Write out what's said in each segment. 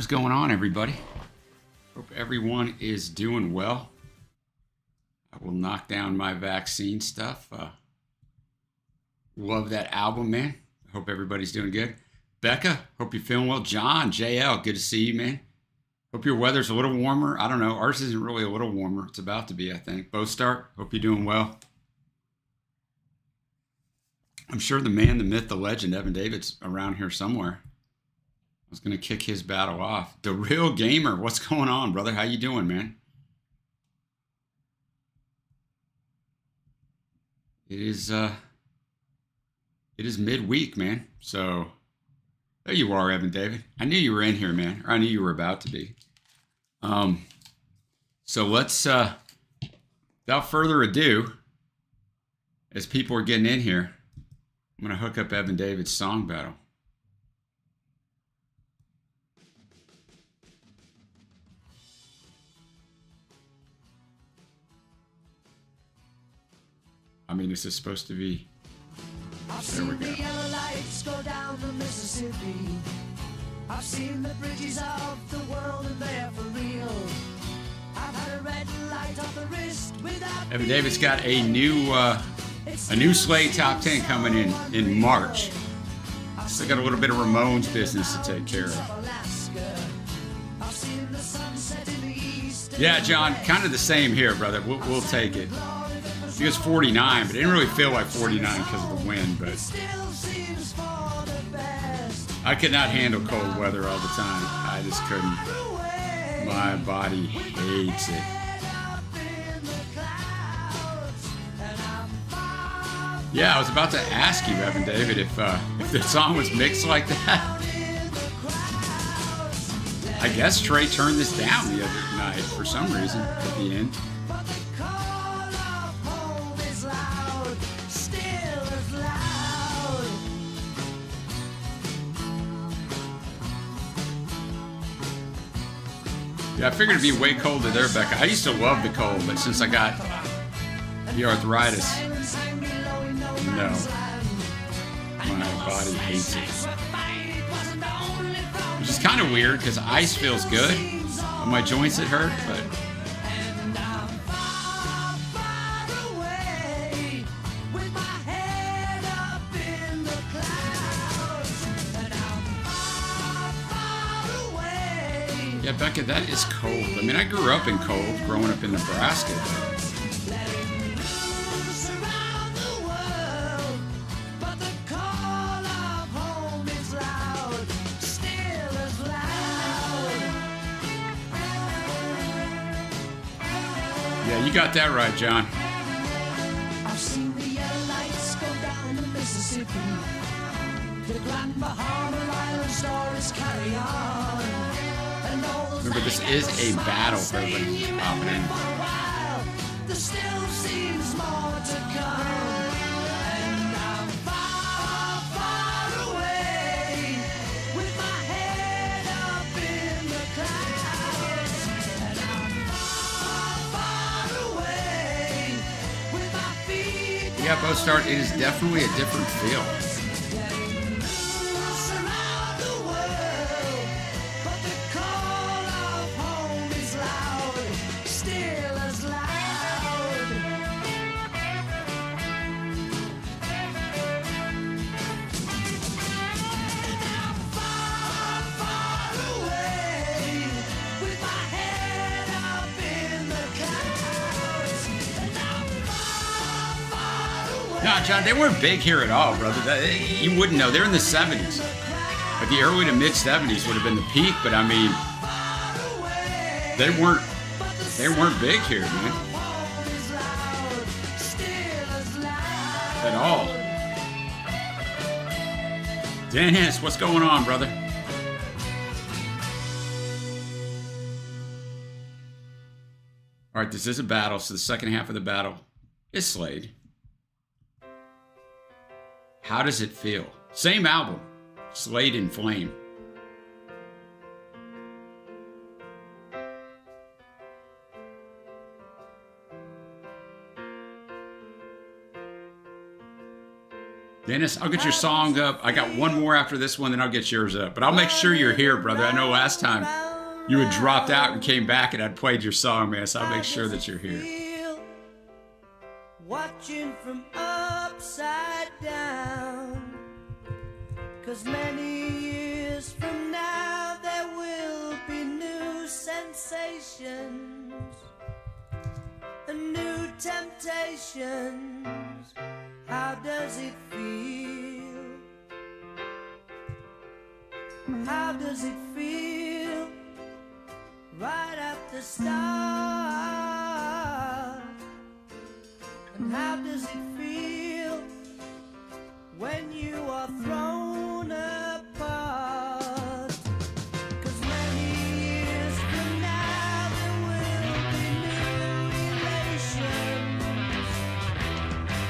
is going on, everybody? Hope everyone is doing well. I will knock down my vaccine stuff. Love that album, man. Hope everybody's doing good. Becca, hope you're feeling well. John, JL, good to see you, man. Hope your weather's a little warmer. I don't know. Ours isn't really a little warmer. It's about to be, I think. Bo Start, hope you're doing well. I'm sure the man, the myth, the legend, Evan David's around here somewhere. I was going to kick his battle off. The Real Gamer, what's going on, brother? How you doing, man? It is midweek, man. So there you are, Evan David. I knew you were in here, man. Or I knew you were about to be. So let's, without further ado, as people are getting in here, I'm going to hook up Evan David's song battle. I mean, this is supposed to be. There we go. I've seen the yellow lights go down the Mississippi. I've seen the bridges of the world and they're for real. I've had a red light on the wrist without. Evan David's got a new Slate Top 10 coming in March. Still got a little bit of Ramones business to take care of. Yeah, John, kind of the same here, brother. We'll take it. It was 49, but it didn't really feel like 49 because of the wind, but I could not handle cold weather all the time. I just couldn't. My body hates it. Yeah, I was about to ask you, Evan David, if the song was mixed like that. I guess Trey turned this down the other night for some reason at the end. Yeah, I figured it'd be way colder there, Becca. I used to love the cold, but since I got the arthritis, no. My body hates it. Which is kind of weird because ice feels good on my joints that hurt, but. Yeah, Becca, that is cold. I mean, I grew up in cold, growing up in Nebraska. Yeah, you got that right, John. I've seen the yellow lights go down the Mississippi. The Grand Bahama Island stories carry on. Remember, this is a battle for everybody who's popping in. There still seems more to come. And I'm far, far away with my head up in the clouds. And I'm far, far away with my feet. Yeah, Bo Start, it is definitely a different feel. No, John, they weren't big here at all, brother. You wouldn't know. They're in the 70s. But the early to mid 70s would have been the peak, but I mean, they weren't big here, man. At all. Dennis, what's going on, brother? All right, this is a battle, so the second half of the battle is Slade. How does it feel? Same album, Slade in Flame. Dennis, I'll get your song up. I got one more after this one, then I'll get yours up. But I'll make sure you're here, brother. I know last time you had dropped out and came back and I'd played your song, man. So I'll make sure that you're here. Watching from upside down, 'cause many years from now there will be new sensations and new temptations. How does it feel? How does it feel right at the start? And how does it feel when you are thrown apart? 'Cause many years from now there will be new relations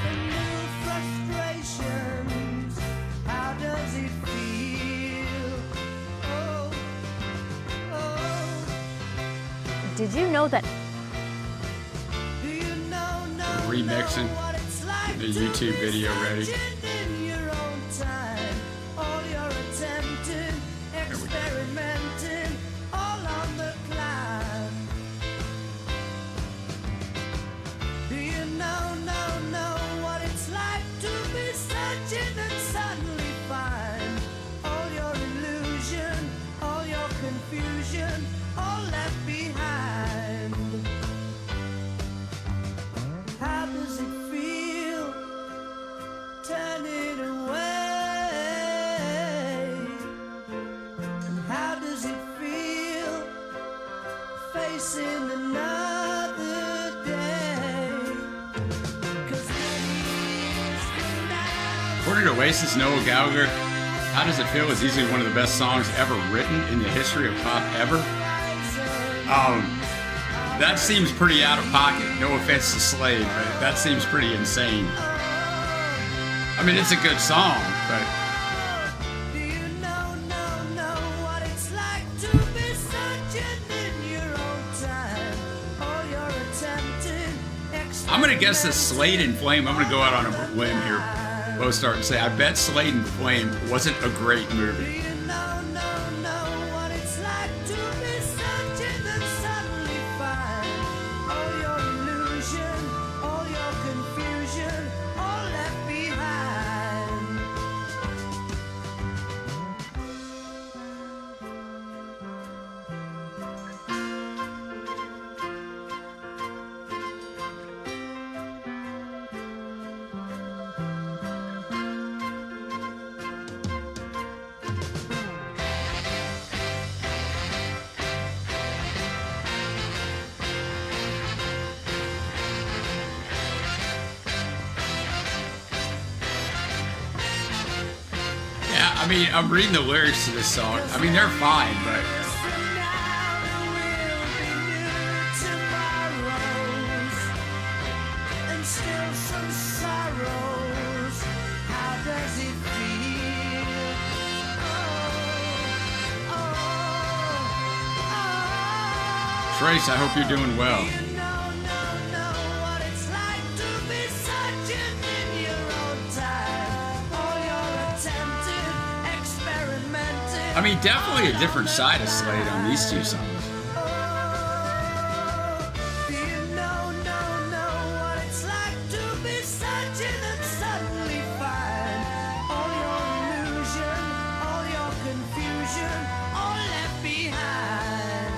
and new frustrations. How does it feel? Oh, oh. Did you know that Remixing, the YouTube video ready. Do you know what it's like to be searching and suddenly find all your illusion, all your confusion, all left behind? How does it feel turning away? And how does it feel facing another day? 'Cause many years from now, According to Oasis, Noel Gallagher, How Does It Feel is easily one of the best songs ever written in the history of pop ever. That seems pretty out of pocket. No offense to Slade, but that seems pretty insane. I mean, it's a good song, but do you know what it's like to be searching in your own time? All your attempted I'm going to guess that Slade and Flame, I'm going to go out on a limb here, both start and say, I bet Slade and Flame wasn't a great Do movie. you know what it's like to be searching and suddenly find all your illusion, all your confusion, all left behind? Yeah, I mean, I'm reading the lyrics to this song. I mean, they're fine, but From now there will be new tomorrows and still some sorrows. How does it feel? Oh, oh, Trace, I hope you're doing well. oh. You know what it's like to be searching in your own time. All your attempted, experimented. I mean, definitely a different side of Slade on these two songs. Do you know what it's like to be searching and suddenly find all your illusion, all your confusion, all left behind?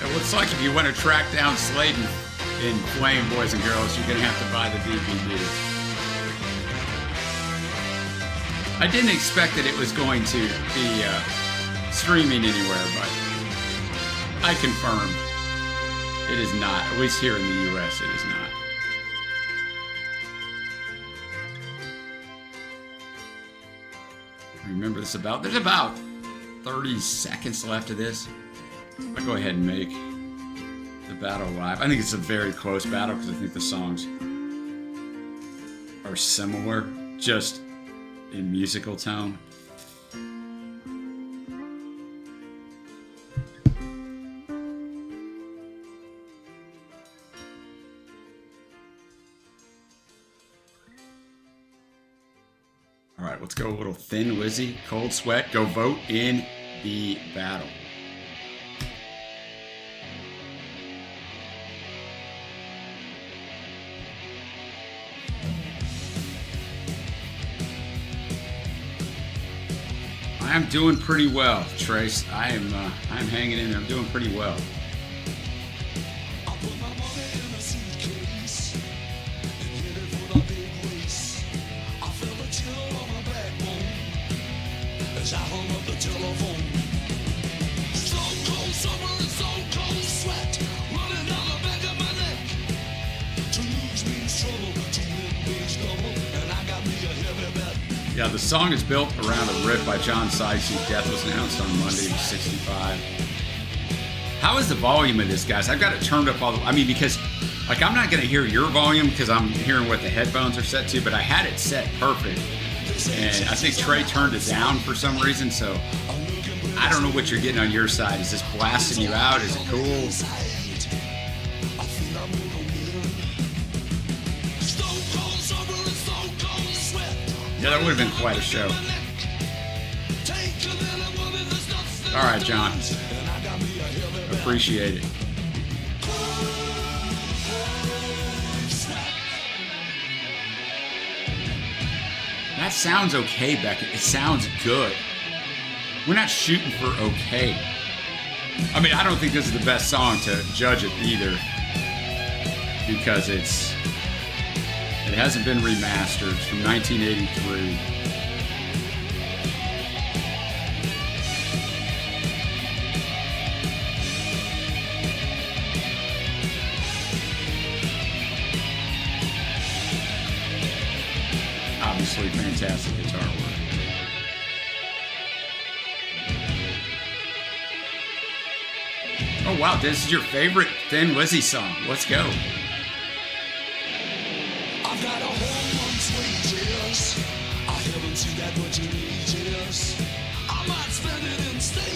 It looks like if you want to track down Slade and Flame, boys and girls, you're going to have to buy the DVD. I didn't expect that it was going to be streaming anywhere, but I confirm it is not. At least here in the U.S., it is not. Remember this there's about 30 seconds left of this. I'll go ahead and make the battle live. I think it's a very close battle because I think the songs are similar, just in musical tone. All right, let's go a little Thin Lizzy, Cold Sweat. Go vote in the battle. I'm doing pretty well, Trace. I'm hanging in there. I'm doing pretty well. Yeah, the song is built around a riff by John Sykes, whose death was announced on Monday. He was 65. How is the volume of this, guys? I've got it turned up all the way. I mean, because, like, I'm not going to hear your volume because I'm hearing what the headphones are set to, but I had it set perfect. And I think Trey turned it down for some reason, so I don't know what you're getting on your side. Is this blasting you out? Is it cool? Yeah, that would have been quite a show. All right, John. Appreciate it. That sounds okay, Beckett. It sounds good. We're not shooting for okay. I mean, I don't think this is the best song to judge it either, because it hasn't been remastered. It's from 1983. Obviously, fantastic guitar work. Oh wow, this is your favorite Thin Lizzy song. Let's go.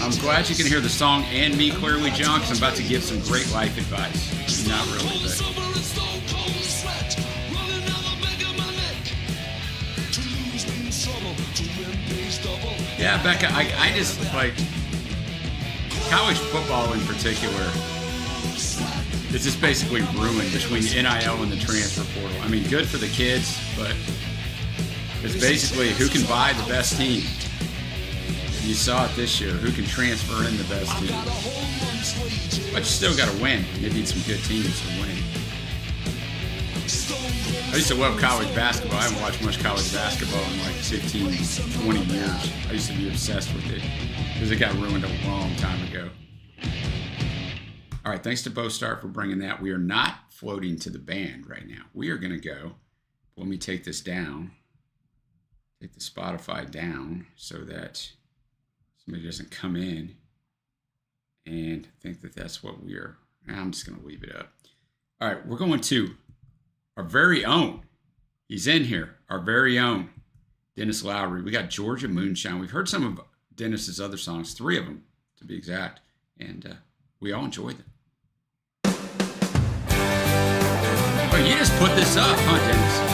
I'm glad you can hear the song and me clearly, John, because I'm about to give some great life advice. Not really, but... Yeah, Becca, I just, like, college football in particular, it's just basically ruined between the NIL and the transfer portal. I mean, good for the kids, but it's basically who can buy the best team. You saw it this year. Who can transfer in the best team? But you still got to win. You need some good teams to win. I used to love college basketball. I haven't watched much college basketball in like 15, 20 years. I used to be obsessed with it because it got ruined a long time ago. All right, thanks to Bostart for bringing that. We are not floating to the band right now. We are going to go. Let me take this down. Take the Spotify down so that somebody doesn't come in and think that that's what we are. I'm just going to leave it up. All right, we're going to our very own. He's in here. Our very own Dennis Lowry. We got Georgia Moonshine. We've heard some of Dennis's other songs, 3 of them to be exact, and we all enjoyed them. Oh, you just put this up, huh, Dennis?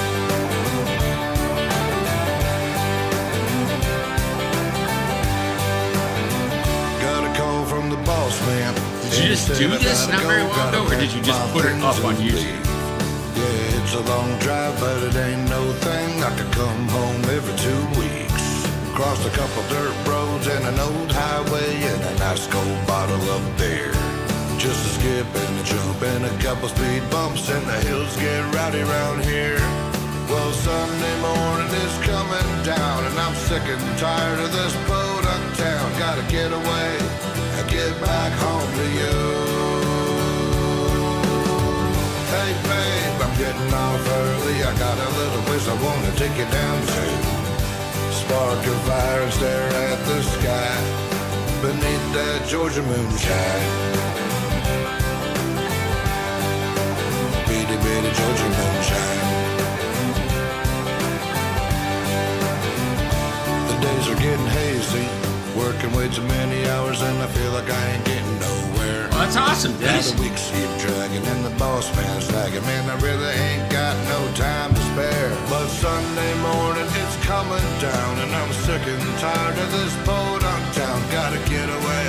Did you just do this not very long ago, or did you just put it up on YouTube? Yeah, it's a long drive, but it ain't no thing. I could come home every 2 weeks. Crossed a couple dirt roads and an old highway and a nice cold bottle of beer. Just a skip and a jump and a couple speed bumps, and the hills get rowdy round here. Well, Sunday morning is coming down, and I'm sick and tired of this podunk town. Gotta get away and get back home to you. Hey babe, I'm getting off early. I got a little place I wanna take you down to. spark a fire and stare at the sky beneath that Georgia moonshine. Bitty bitty Georgia moonshine. The days are getting hazy, working way too many hours and I feel like I ain't getting nowhere. Well, that's awesome, Now Dennis. the weeks keep dragging and the boss man's lagging. Man, I really ain't got no time to spare. But Sunday morning it's coming down and I'm sick and tired of this podunk town. Gotta get away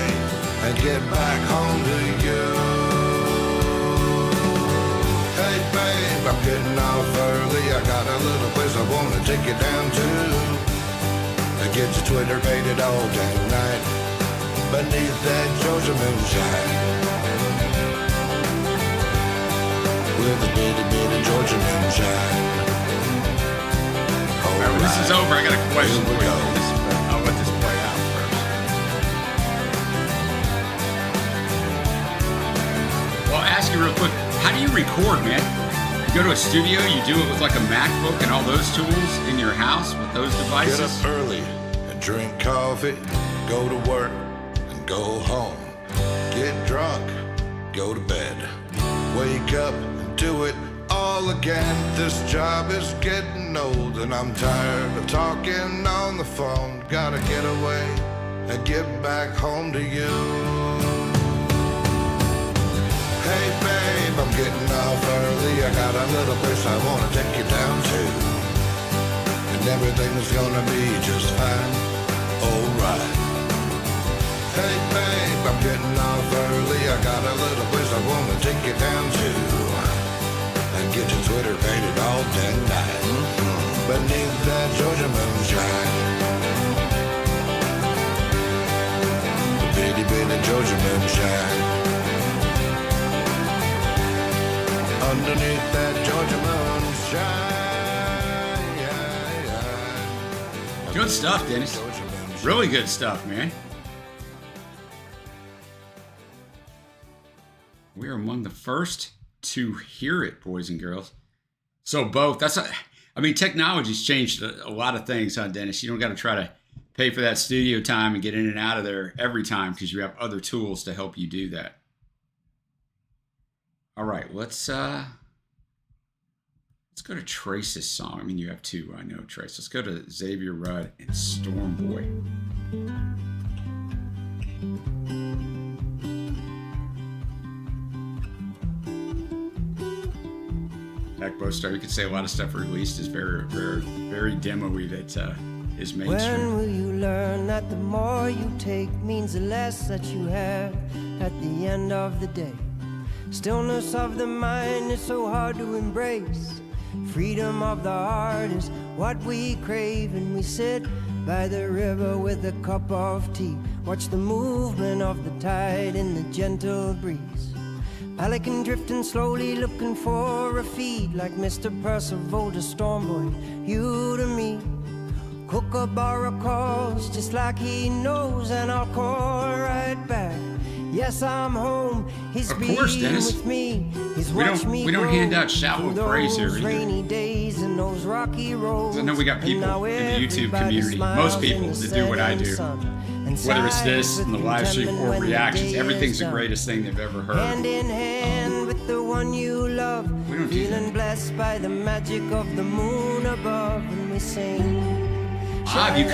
and get back home to you. Hey babe, I'm getting off early. I got a little place I wanna take you down to. To get your Twitter painted all day and night beneath that Georgia moonshine. With a bitty bitty Georgia moonshine. All right, when this is over, I got a question Here for we you. go. I'll let this play out first. Well, I'll ask you real quick, how do you record, man? You go to a studio, you do it with like a MacBook and all those tools in your house with those devices? Get up early and drink coffee, go to work and go home. Get drunk, go to bed, wake up and do it all again. This job is getting old and I'm tired of talking on the phone. Gotta get away and get back home to you. Hey babe, I'm getting off early. I got a little place I wanna take you down to. And everything's gonna be just fine, alright. Hey babe, I'm getting off early. I got a little place I wanna take you down to. And get your Twitter painted all day and night beneath that Georgia moonshine. The bitty bitty Georgia moonshine. Underneath that Georgia moonshine. Good stuff, Dennis. Georgia moonshine. Really good stuff, man. We are among the first to hear it, boys and girls. So both, I mean, technology's changed a lot of things, huh, Dennis? You don't got to try to pay for that studio time and get in and out of there every time because you have other tools to help you do that. All right, let's go to Trace's song. I mean, you have two, I know, Trace. Let's go to Xavier Rudd and Storm Boy. Heck, Star, you could say a lot of stuff released is very, very, very demo-y that is When mainstream. will you learn that the more you take means the less that you have at the end of the day? Stillness of the mind is so hard to embrace. Freedom of the heart is what we crave, and we sit by the river with a cup of tea. Watch the movement of the tide in the gentle breeze. Pelican drifting slowly, looking for a feed, like Mr. Percival to Storm Boy, you to me. Kookaburra calls just like he knows, and I'll call right back. Yes, I'm home. He's Of course, been Dennis. with me. He's We don't- watched me we don't grow hand out shallow through praise here those either. rainy days and those rocky roads. I know we got And people now in the YouTube everybody community, most smiles people in the that do what I setting do. sun, and Whether it's this sighs and the with live stream contentment or when the reactions, day everything's is the done. greatest thing they've ever Hand heard. in hand with the one you love, We don't do feeling that. blessed by the magic of the moon above, and we sing. Did you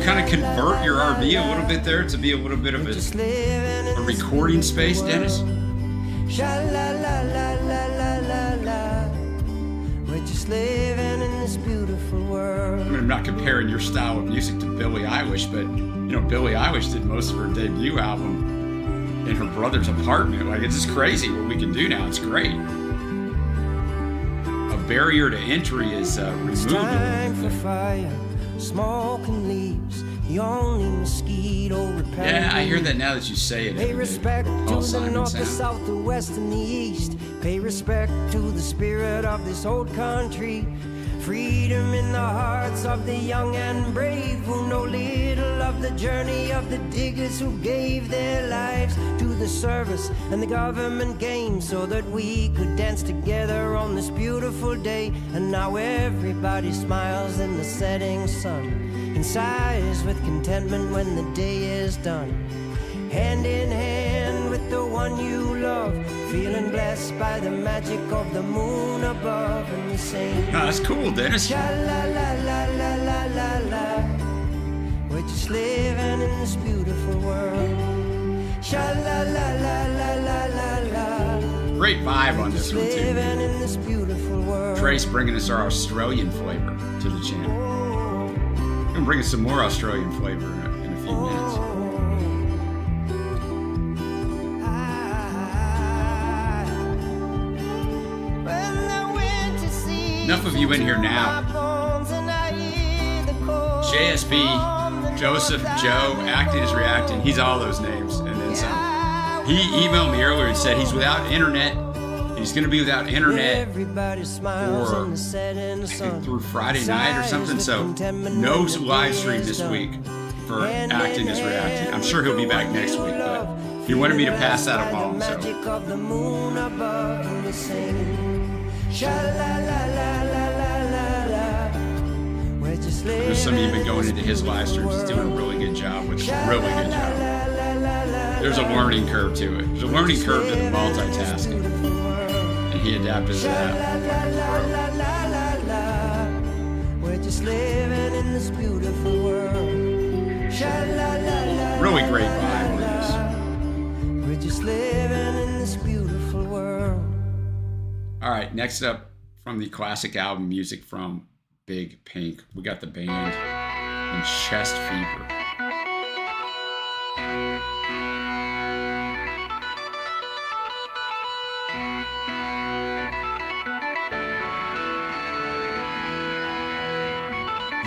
kind of convert your RV a little bit there to be a little bit of Just a living in this recording beautiful space, Dennis? world. Sha-la-la-la-la-la-la. We're just living in this beautiful I world. mean, I'm not comparing your style of music to Billie Eilish, but you know, Billie Eilish did most of her debut album in her brother's apartment. Like, it's just crazy what we can do now. It's great. A barrier to entry is It's time for removed. fire, smoke and leaves, the only mosquito repellent. Yeah, I hear that now that you say it. Pay respect to Paul the Simon north, the sound. south, the west, and the east. Pay respect to the spirit of this old country. Freedom in the hearts of the young and brave who know little of the journey of the diggers who gave their lives to the service and the government game so that we could dance together on this beautiful day. And now everybody smiles in the setting sun and sighs with contentment when the day is done. Hand in hand with the one you love, feeling blessed by the magic of the moon above, and we sing. Oh, that's cool, Dennis. Sha la la la la la la la. We're just living in this beautiful world. Sha la la la la la la la. Great vibe on this one too. Living in this beautiful world. Trace bringing us our Australian flavor to the channel. We're gonna bring us some more Australian flavor in a few minutes. Enough of you in here now. JSB, Joseph, Joe, Acting is Reacting. He's all those names and then some. He emailed me earlier and said he's without internet. He's going to be without internet for through Friday night or something. So no live stream this week for Acting is Reacting. I'm sure he'll be back next week, but he wanted me to pass that along. So. There's some of you have been going into his live streams. He's doing a really good job with it. Really good job. There's a learning curve to it. There's a learning curve to the multitasking. And he adapted to that. We're just living in this beautiful world. Really great vibe on this. We're just living in this beautiful world. All right, next up from the classic album music from Big Pink, we got the band and Chest Fever.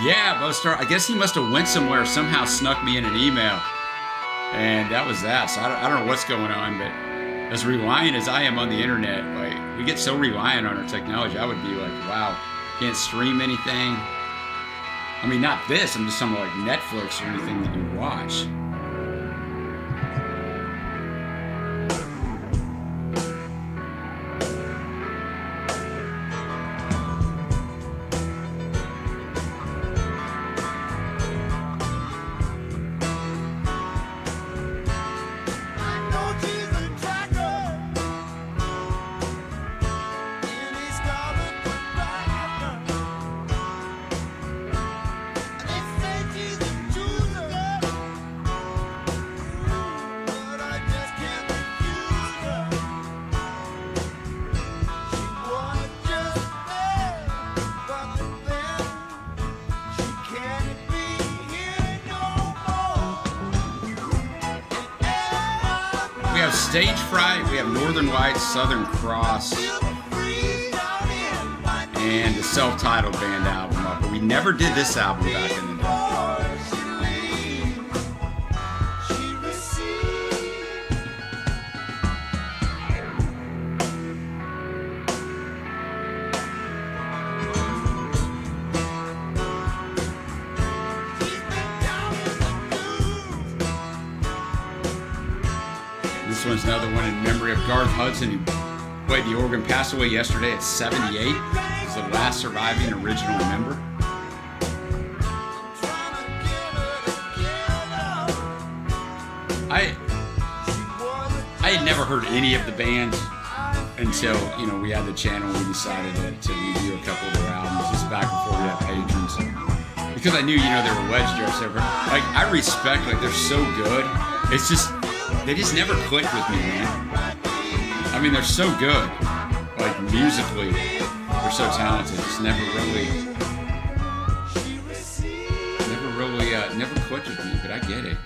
Yeah, Bostar, I guess he must have went somewhere, somehow snuck me in an email. And that was that. So I don't know what's going on, but as reliant as I am on the internet, like we get so reliant on our technology, I would be like, wow, can't stream anything. I mean, not this, I'm just talking about like Netflix or anything that you watch. We have Stage Fright, we have Northern Lights, Southern Cross, and the self-titled band album up. But we never did this album back in the day. This one's another one in memory of Garth Hudson, who played the organ, passed away yesterday at 78. He's the last surviving original member. I had never heard any of the band until, we had the channel and we decided to review a couple of their albums just back before we had patrons. Because I knew, they were legendary. So like, I respect, they're so good. It's just, they just never clicked with me, man. I mean, they're so good. Like, musically, they're so talented. Just never clicked with me, but I get it.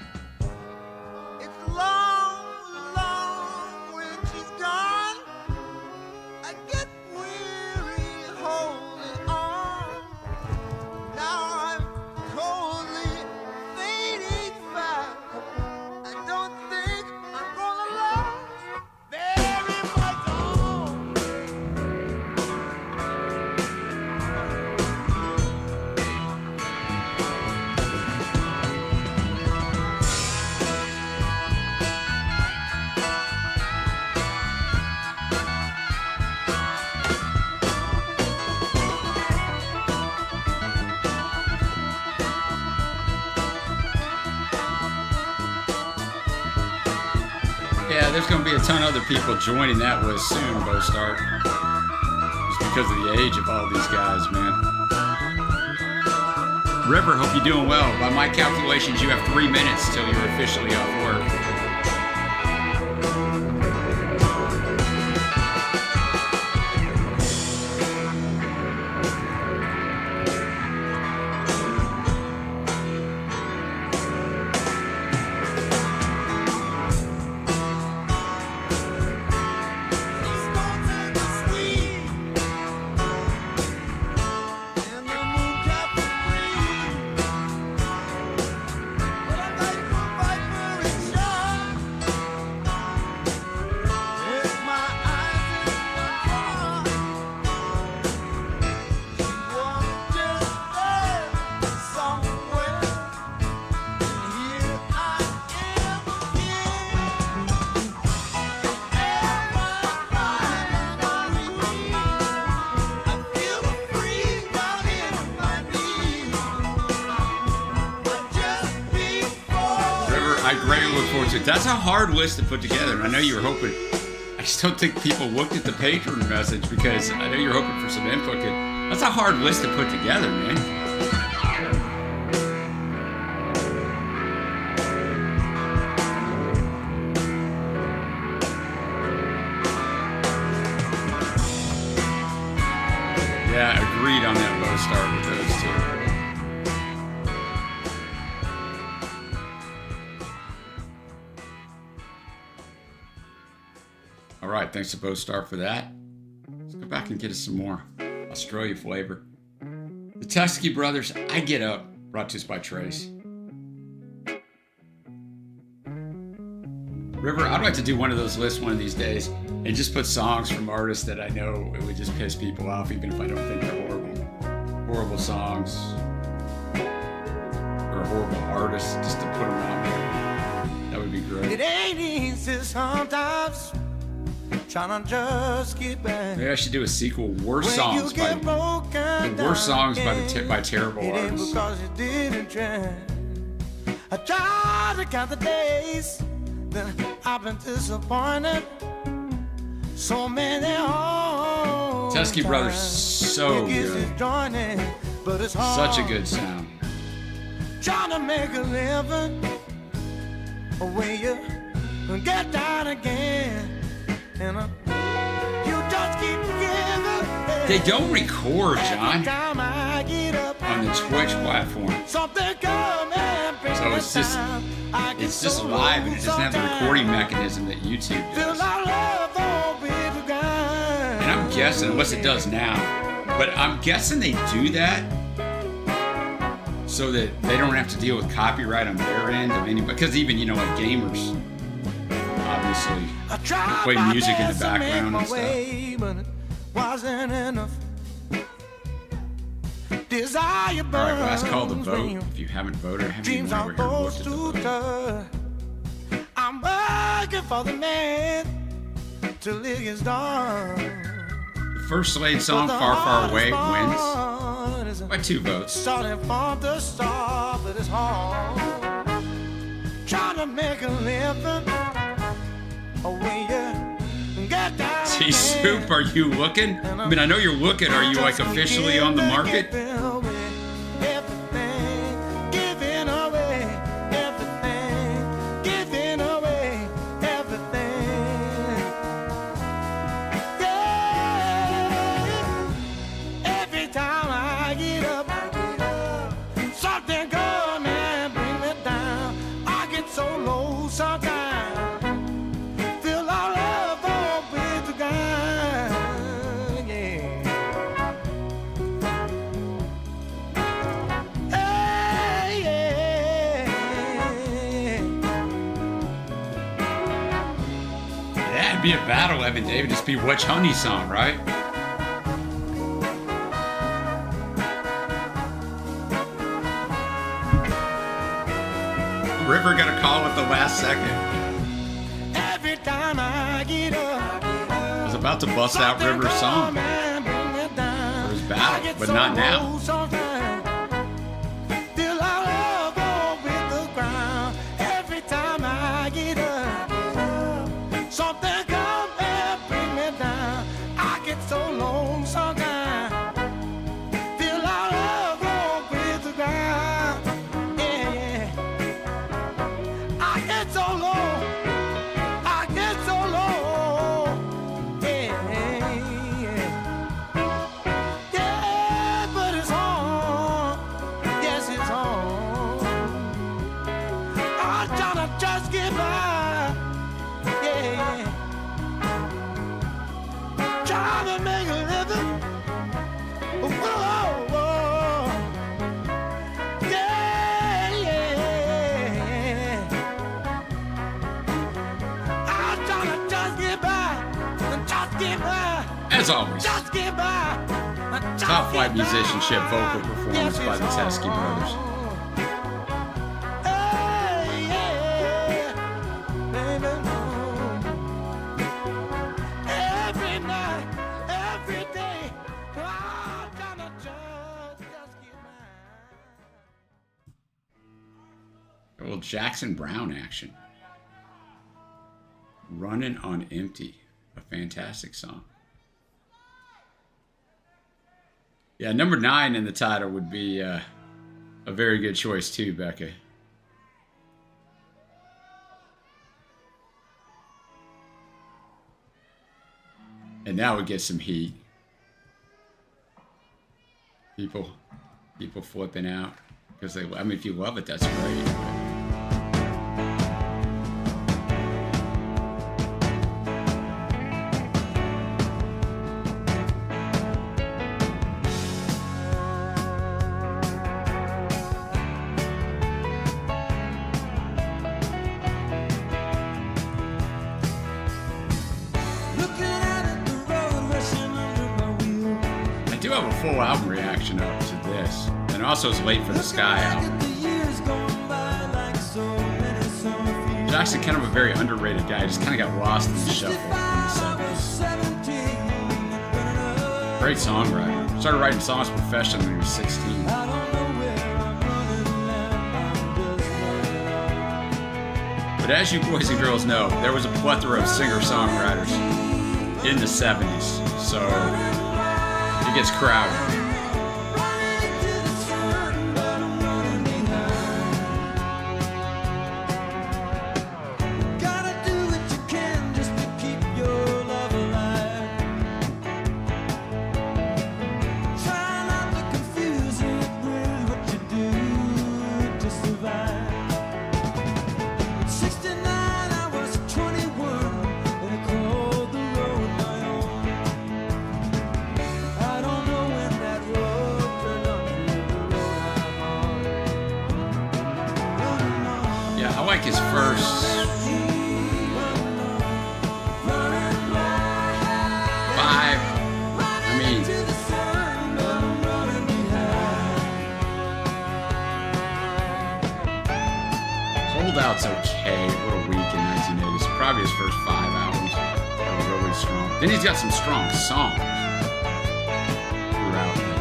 Yeah, there's going to be a ton of other people joining that list soon, Bo Start. Just because of the age of all these guys, man. River, hope you're doing well. By my calculations, you have 3 minutes till you're officially off work. I greatly look forward to it. That's a hard list to put together, and I know you were hoping. I just don't think people looked at the patron message because I know you're hoping for some input. That's a hard list to put together, man. Yeah, agreed on that low start with those two. All right, thanks to Bo Star for that. Let's go back and get us some more Australia flavor. The Tuskegee Brothers, I Get Up, brought to us by Trace. River, I'd like to do one of those lists one of these days and just put songs from artists that I know it would just piss people off, even if I don't think they're horrible. Horrible songs or horrible artists, just to put them out there. That would be great. It ain't easy sometimes. Trying to just get back. Maybe I should do a sequel, worst songs by terrible artists. Because you didn't try. I tried to count the days that I've been disappointed. So many homes. Tuskegee Brothers, so good. But it's hard. Such a good sound. Trying to make a living where you get down again. And you just keep giving. They don't record, John, on the Twitch platform. So it's just live and it doesn't have the recording mechanism that YouTube does. And I'm guessing, unless it does now, but I'm guessing they do that so that they don't have to deal with copyright on their end of anybody. Because even, like gamers, obviously, play music in the background and stuff. But it wasn't enough. Desire All right, last call to vote. If you haven't voted, I haven't even went over here and looked at the vote. I'm working for the man till it is done. The first Slade song, Far Far Away, wins by 2 votes. Starting from the start, but it's hard. Trying to make a living. T-Soup, are you looking? I mean, I know you're looking. Are you like officially on the market? Every time I get up, something come and bring me down. I get so low sometimes. Be a battle, Evan David. Just be Witch Honey song, right? River got a call at the last second. Every time I get up, I was about to bust out River's song for his battle, but not now. get by. Yeah, yeah. Trying to make a living. Whoa, whoa. Yeah, yeah. I'm trying to just get by. Just get by. As always, Just get by. top flight musicianship vocal performance by the Teskey Brothers. Hey, yeah, baby. Every night, every day, I'm gonna just get by. A little Jackson Brown action. Running on Empty. A fantastic song. Yeah, number 9 in the title would be a very good choice too, Becca. And now we get some heat. People flipping out because they. I mean, if you love it, that's great. Full album reaction up to this, and also it's Late for the Sky album. Jackson, kind of a very underrated guy, just kind of got lost in the shuffle in the 70s. Great songwriter. Started writing songs professionally when he was 16. But as you boys and girls know, there was a plethora of singer-songwriters in the 70s, so it gets crowded. I like his first 5. I mean, Holdout's okay, a little weak in 1980s. Probably his first 5 albums are really strong. Then he's got some strong songs throughout things.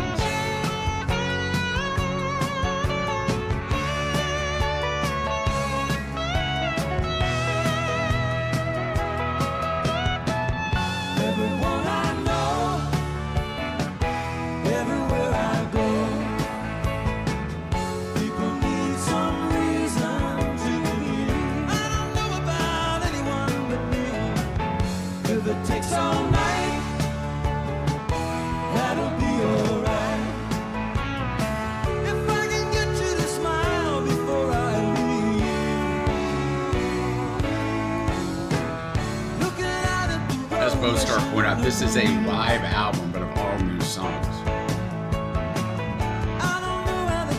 Point out, this is a live album, but of all new songs.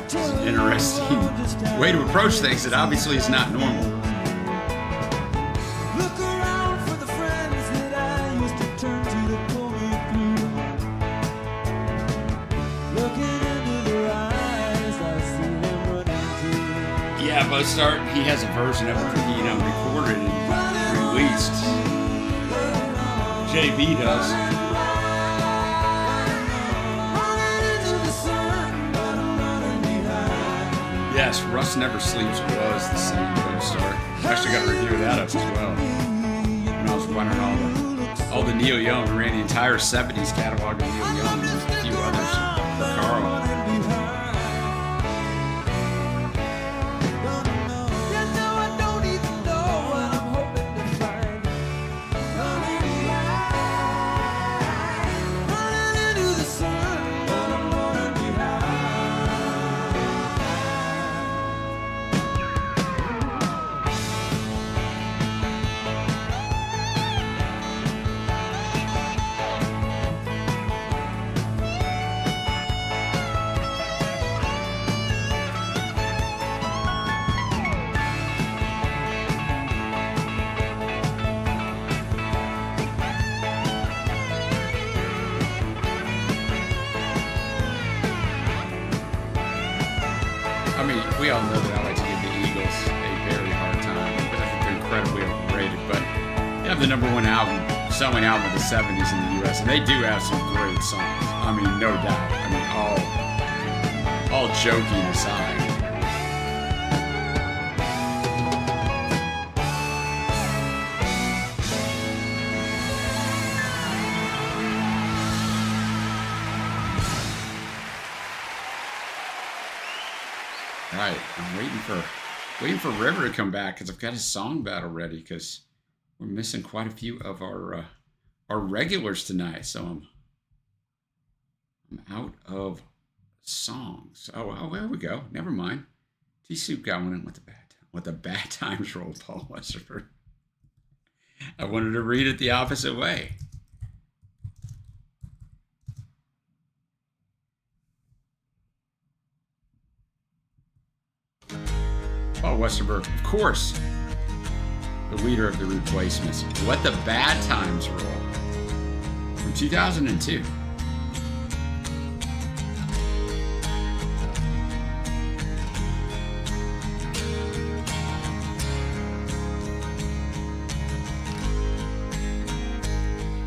It's an interesting way to approach things that obviously is not normal. Look around for the friends that I used to turn to pull me through. Looking into their eyes, I see them running too. Yeah, Mozart, he has a version of it that he, recorded and released. JB does. Yes, Rust Never Sleeps was the same Mozart. Actually got a review of that up as well. When I was running all the Neil Young, we ran the entire 70s catalog of Neil Young and a few others for Carl. I mean, we all know that I like to give the Eagles a very hard time because I think they're incredibly overrated. But they have the #1 album, selling album of the 70s in the U.S., and they do have some great songs. I mean, no doubt. I mean, all joking aside. All right, I'm waiting for River to come back because I've got his song battle ready because we're missing quite a few of our regulars tonight. So I'm out of songs. Oh, there we go. Never mind. T-Soup got one in with the bad times roll, Paul Westerford. I wanted to read it the opposite way. Paul Westerberg, of course, the leader of the Replacements. Let the Bad Times Roll from 2002.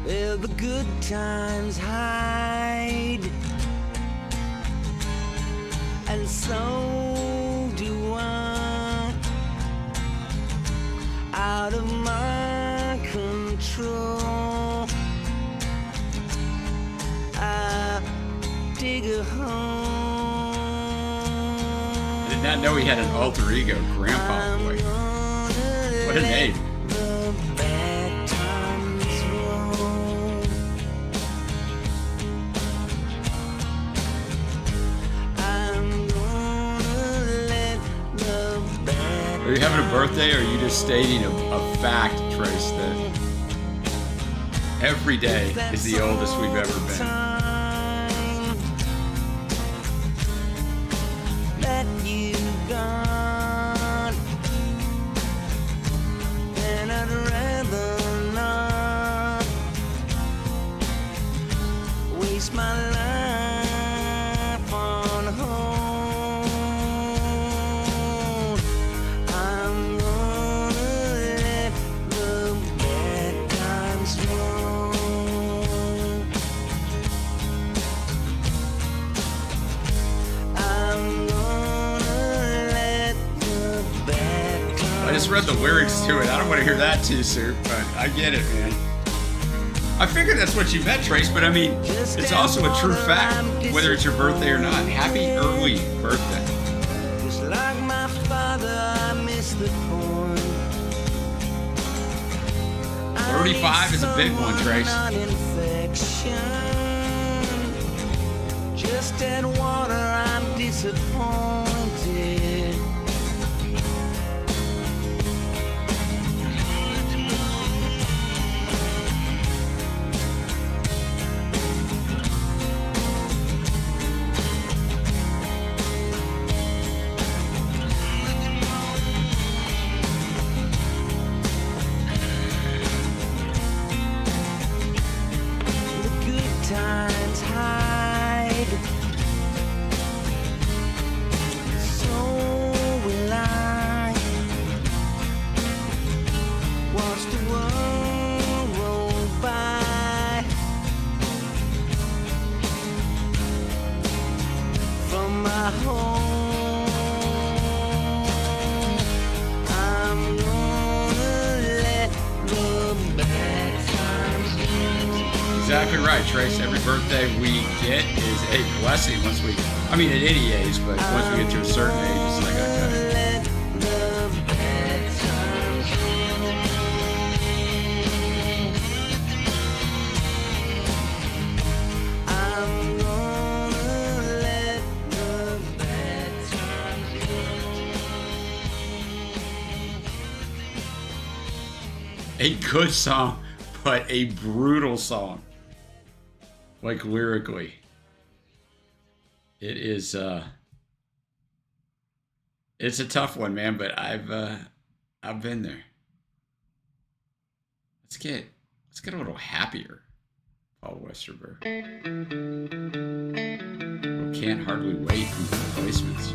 Where the good times hide, and so do I. Out of my control, I dig a hole. I did not know he had an alter ego, Grandpa Boy. What a name. The bad times roll. I'm gonna let the bad. Are you having a birthday, or are you just stating a fact, Trace, that every day is the oldest we've ever been? That you gone, and I'd rather not waste my life on hold. I'm gonna let the bad times roll. I'm gonna let the bad times. I just read the lyrics to it. I don't want to hear that too soon, but I get it, man. I figured that's what you meant, Trace, but I mean, it's also a true fact, whether it's your birthday or not. Happy early birthday. Just like my father, I miss the point. 35 is a big one, Trace. Just add water, I'm disappointed. The good times hide, so will I. Watch the world roll by from my home. I'm gonna let the bad times go. Exactly right, Trace. Every birthday we get is a blessing once we, I mean, at any age, but once we get to a certain age, it's like, okay. Let the bad times roll. I'm gonna let the bad times roll. A good song, but a brutal song. Like lyrically. It is it's a tough one, man, but I've been there. Let's get a little happier, Paul Westerberg. Can't Hardly Wait from the Replacements.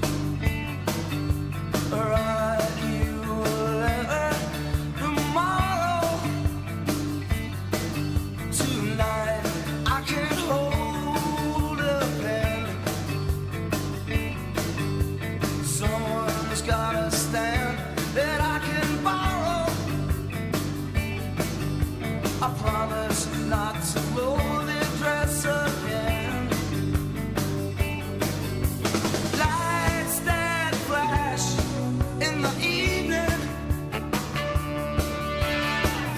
slowly dress again. Lights that flash in the evening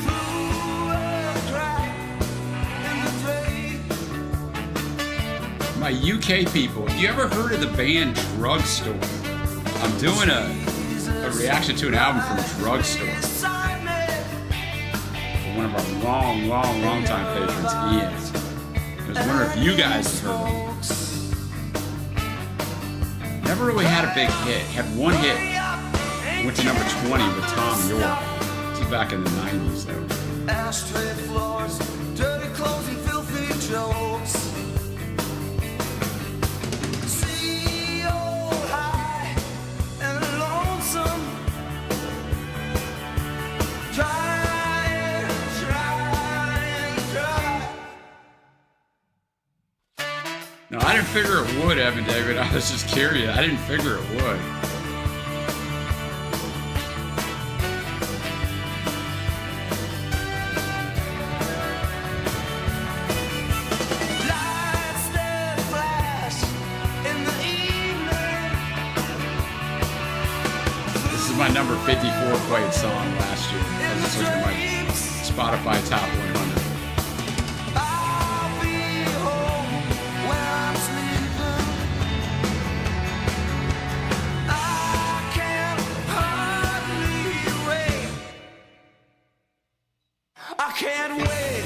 through a crack in the drain. My UK people, have you ever heard of the band Drugstore? I'm doing a reaction to an album from Drugstore. One of our long time patrons, Ian. I was wondering if you guys have heard of it. Never really had a big hit. Had one hit. Went to number 20 with Tom York. This is back in the 90s though. Ashtray floors, dirty clothes and filthy jokes. See old high and lonesome. Try. No, I didn't figure it would, Evan David. I was just curious. I didn't figure it would. Lights that flash in the evening. This is my number 54 played song last year. I was just looking at my Spotify Top 100. I'll be home when I'm sleeping. I can't hardly wait. I can't wait.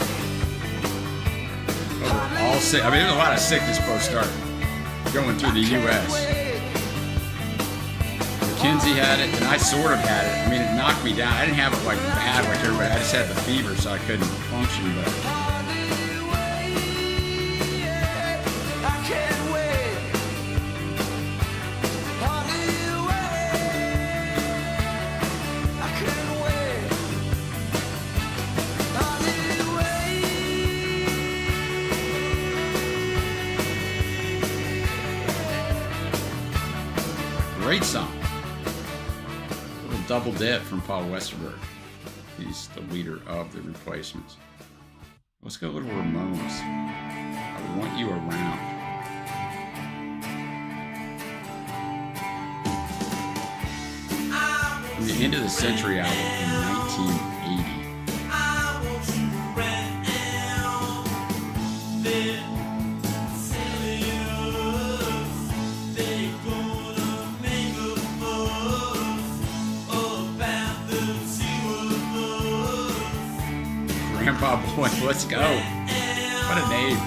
All sick. I mean, there's a lot of sickness post start going through the U.S. Mackenzie had it, and I sort of had it. I mean, it knocked me down. I didn't have it like bad like everybody. I just had the fever, so I couldn't function. But I can't wait. Hardly wait. I can't wait. Hardly great song. A little double dip from Paul Westerberg. He's the leader of the Replacements. Let's go a little Ramones. I Want You Around. From the End of the Century album in 1980. Grandpa Boy, let's go. What a name.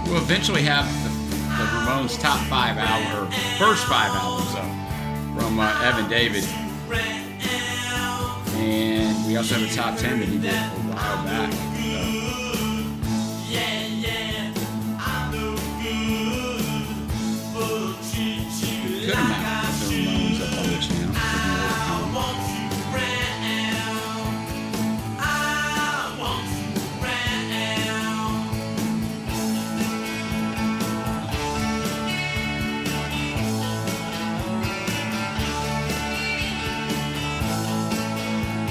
We'll eventually have the Ramones top 5 album, or first 5 albums from Evan David. And we also have a top 10 that he did a while back. Good amount of the Ramones up on the channel.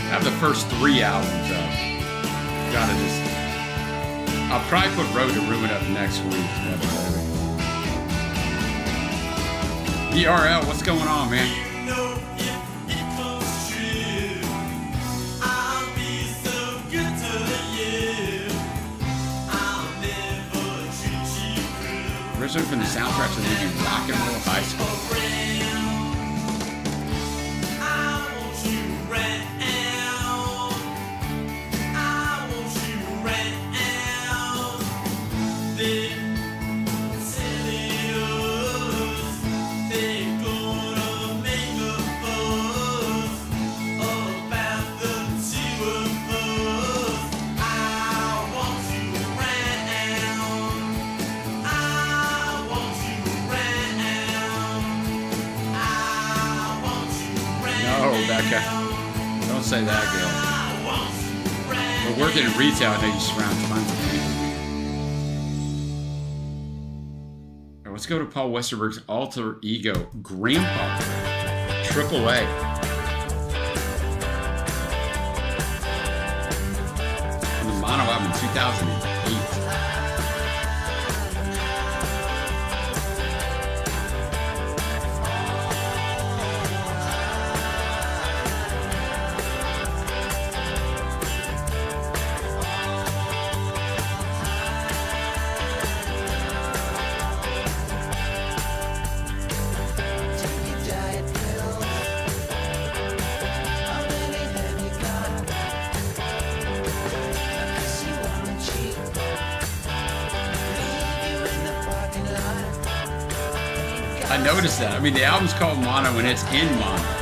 I have the first 3 albums up. Gotta just... I'll probably put Road to Ruin up next week. ERL, what's going on, man? Originally from the soundtrack to the movie Rock and Roll High School. Silly, Becca. Don't say that, girl. But working in retail, I know you surround tons of people. All right, let's go to Paul Westerberg's alter ego, Grandpa. Triple A. On the mono album in 2008. I noticed that. I mean, the album's called Mono and it's in mono.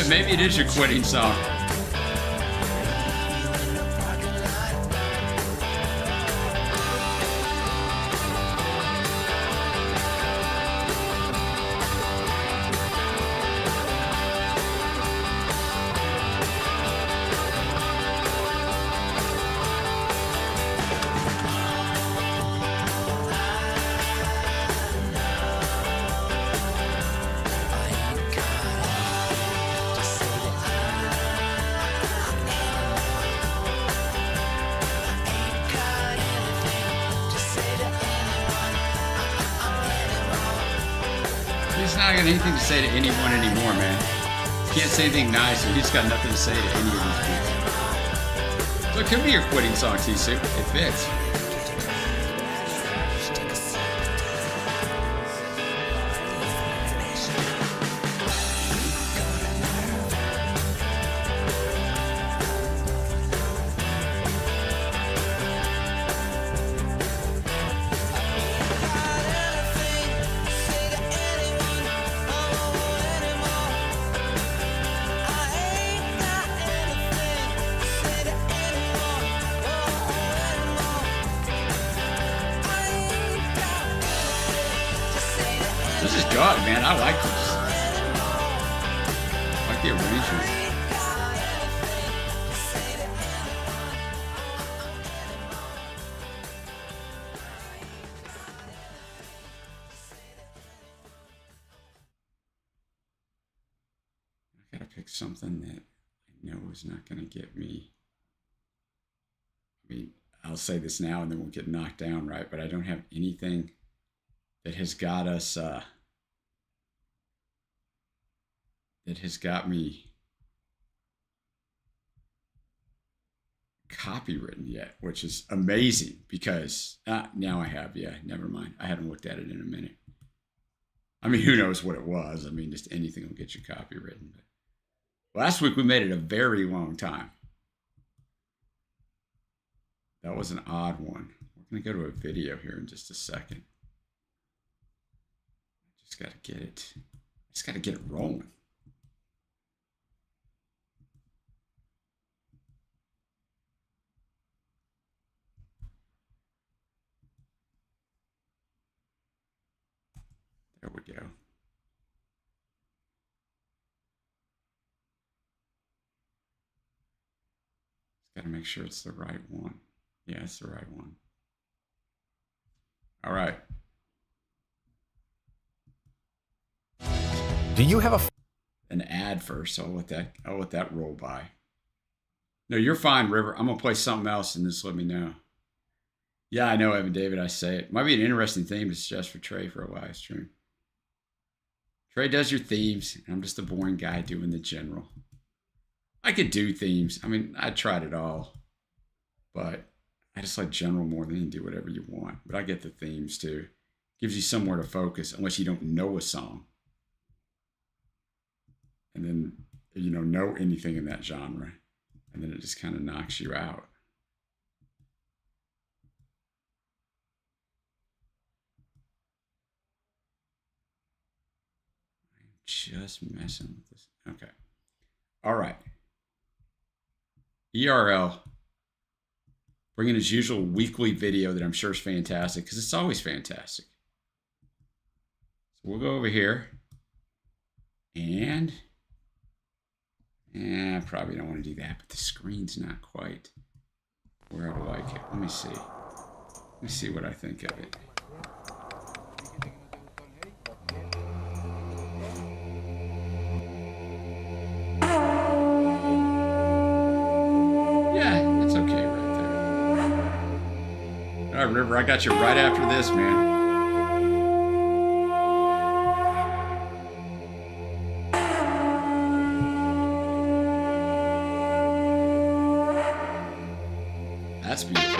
Maybe it is your quitting song. He's not got anything to say to anyone anymore, man. He can't say anything nice, and he's got nothing to say to any of these people. So it could be your quitting song, T-Suit. It fits. This is good, man. I like this. I like the arrangement. I gotta pick something that I know is not gonna get me. I mean, I'll say this now and then we'll get knocked down, right? But I don't have anything that has got us, that has got me copywritten yet, which is amazing because now I have, yeah, never mind. I haven't looked at it in a minute. I mean, who knows what it was? I mean, just anything will get you copywritten. But last week we made it a very long time. That was an odd one. We're going to go to a video here in just a second. Just got to get it. Just got to get it rolling. There we go. Just got to make sure it's the right one. Yeah, it's the right one. All right. Do you have an ad first? So I'll let that roll by. No, you're fine, River. I'm gonna play something else and just let me know. Yeah, I know, Evan David. I say it might be an interesting theme to suggest for Trey for a live stream. Trey does your themes. And I'm just a boring guy doing the general. I could do themes. I mean, I tried it all, but I just like general more than you can do whatever you want. But I get the themes too. gives you somewhere to focus unless you don't know a song. And then, you know anything in that genre. And then it just kind of knocks you out. I'm just messing with this. Okay. All right. ERL. Bringing his usual weekly video that I'm sure is fantastic because it's always fantastic. So we'll go over here. And I probably don't want to do that, but the screen's not quite where I would like it. Let me see. Let me see what I think of it. Yeah, it's okay right there. All right, River, I got you right after this, man. That's beautiful.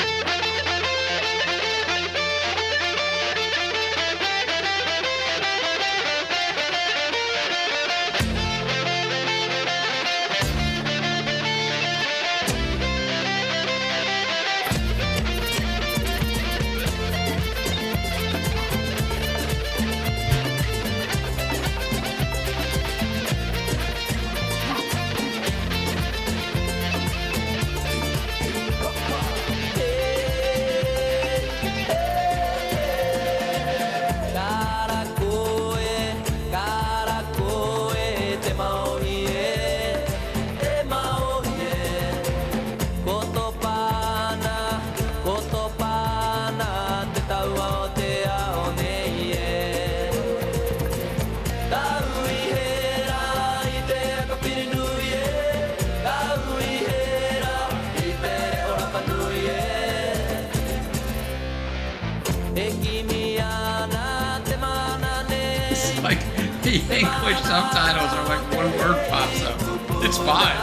The English subtitles are like one word pops up. It's fine.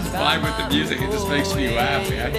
It's fine with the music. It just makes me laugh, man.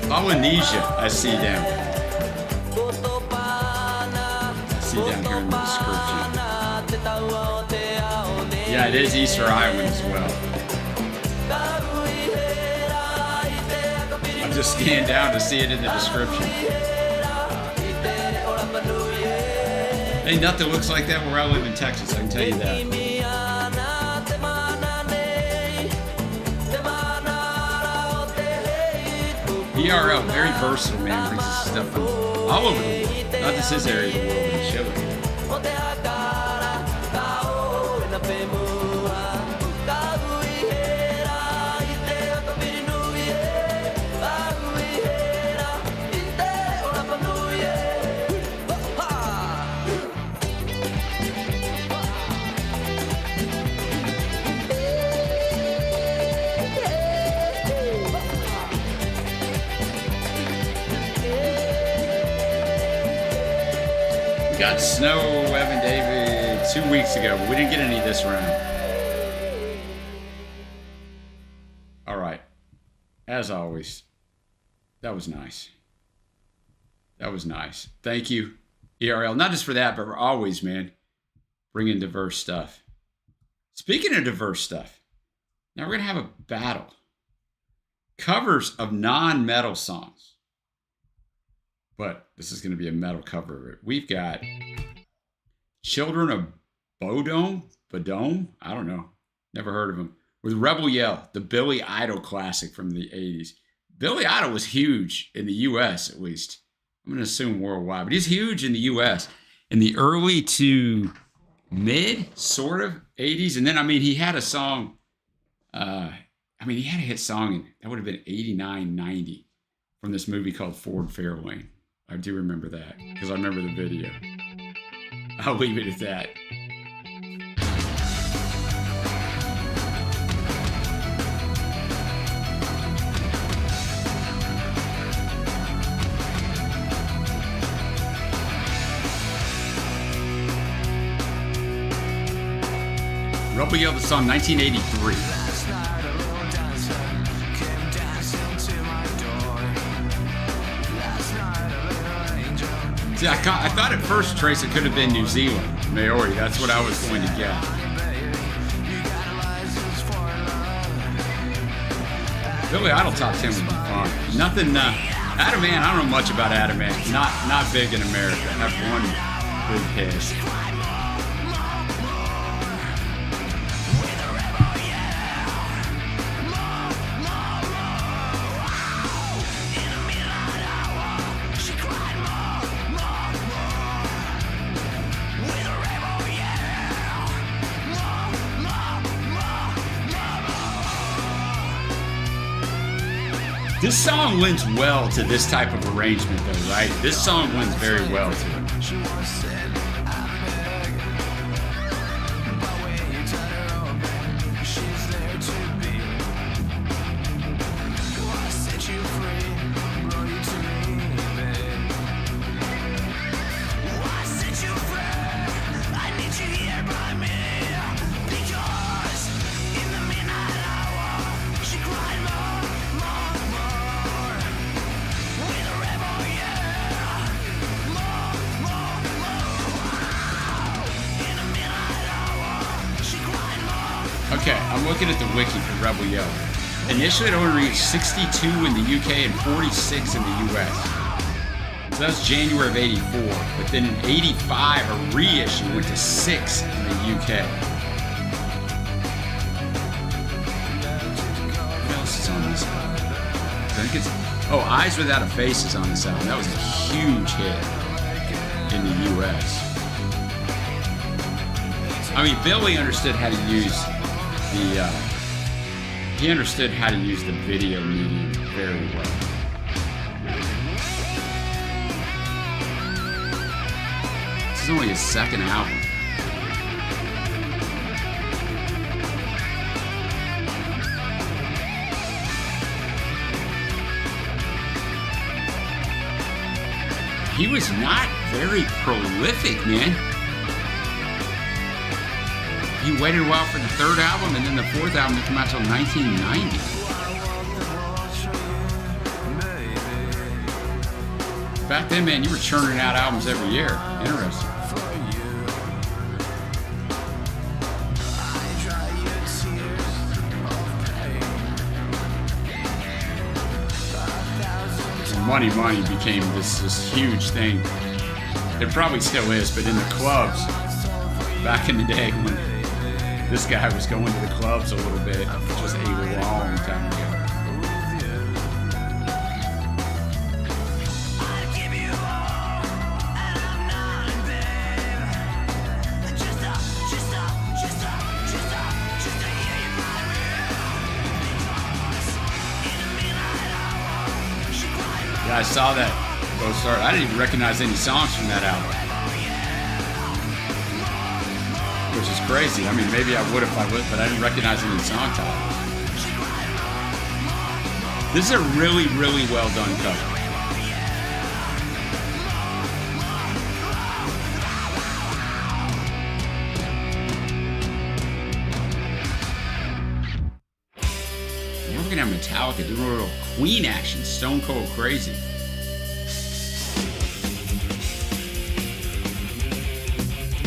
Polynesia, I see down. I see down here in the description. Yeah, it is Easter Island as well. I just scanned down to see it in the description. Ain't nothing looks like that where I live in Texas, I can tell you that. ERL, very versatile, man. Brings us stuff from all over the world. Not just his area of the world, but Chile. Got snow, Evan David, 2 weeks ago, but we didn't get any this round. All right. As always, that was nice. That was nice. Thank you, ERL. Not just for that, but for always, man, bringing diverse stuff. Speaking of diverse stuff, now we're going to have a battle. Covers of non-metal songs. But this is going to be a metal cover of it. We've got Children of Bodom? I don't know. Never heard of them. With Rebel Yell, the Billy Idol classic from the 80s. Billy Idol was huge in the U.S., at least. I'm going to assume worldwide. But he's huge in the U.S. in the early to mid, sort of, 80s. And then, I mean, he had a song I mean, he had a hit song, and that would have been 89, 90 from this movie called Ford Fairlane. I do remember that because I remember the video. I'll leave it at that. Rebel Yell, the song 1983. See, I thought at first, Trace, it could have been New Zealand, Maori. That's what I was going to get. Billy Idol top 10 would be fun. Nothing, Adam Ant, I don't know much about Adam Ant. Not big in America. I have one big hit. This song lends well to this type of arrangement, though, right? This song lends very well to it. Okay, I'm looking at the wiki for Rebel Yell. Initially, it only reached 62 in the UK and 46 in the US. So that was January of 84. But then in 85, a reissue went to 6 in the UK. What else is on this album? I think it's... Oh, Eyes Without a Face is on this album. That was a huge hit in the US. I mean, Billy understood how to use he understood how to use the video medium very well. This is only his second album. He was not very prolific, man. He waited a while for the third album, and then the fourth album to come out until 1990. Back then, man, you were churning out albums every year. Interesting. Money became this huge thing. It probably still is, but in the clubs, back in the day when this guy was going to the clubs a little bit, just a long time ago. Yeah, I saw that both start. I didn't even recognize any songs from that album, which is crazy. I mean, maybe I would if I would, but I didn't recognize any song titles. This is a really, really well done cover. We're looking at Metallica doing a little Queen action, Stone Cold Crazy.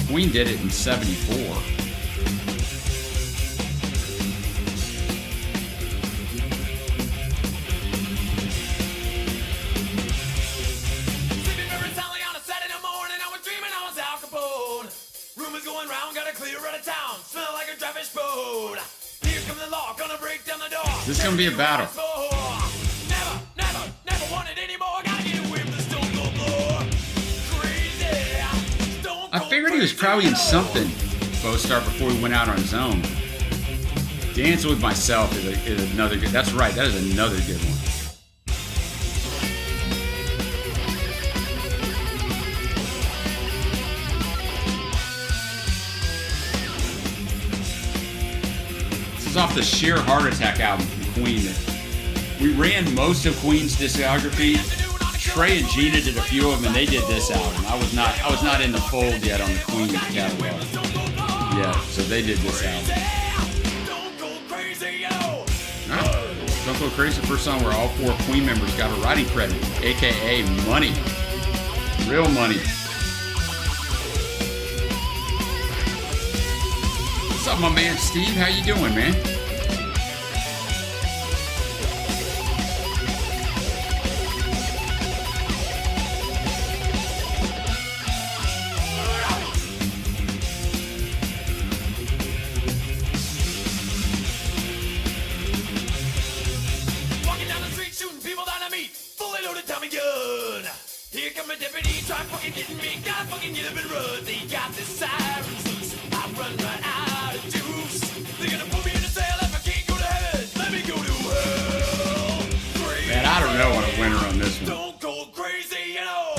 Queen did it in 74. This is gonna be a battle. I figured he was probably in something, Bo Star, before he went out on his own. Dancing with Myself is another good. That's right. That is another good one. This is off the Sheer Heart Attack album from Queen. We ran most of Queen's discography. Trey and Gina did a few of them, and they did this album. I was not in the fold yet on the Queen catalog. Yeah, so they did this album. Don't Go Crazy, the first song where all 4 Queen members got a writing credit, aka money. Real money. What's up, my man Steve? How you doing, man? Man, I don't know what a winner on this one. Don't go crazy, you know.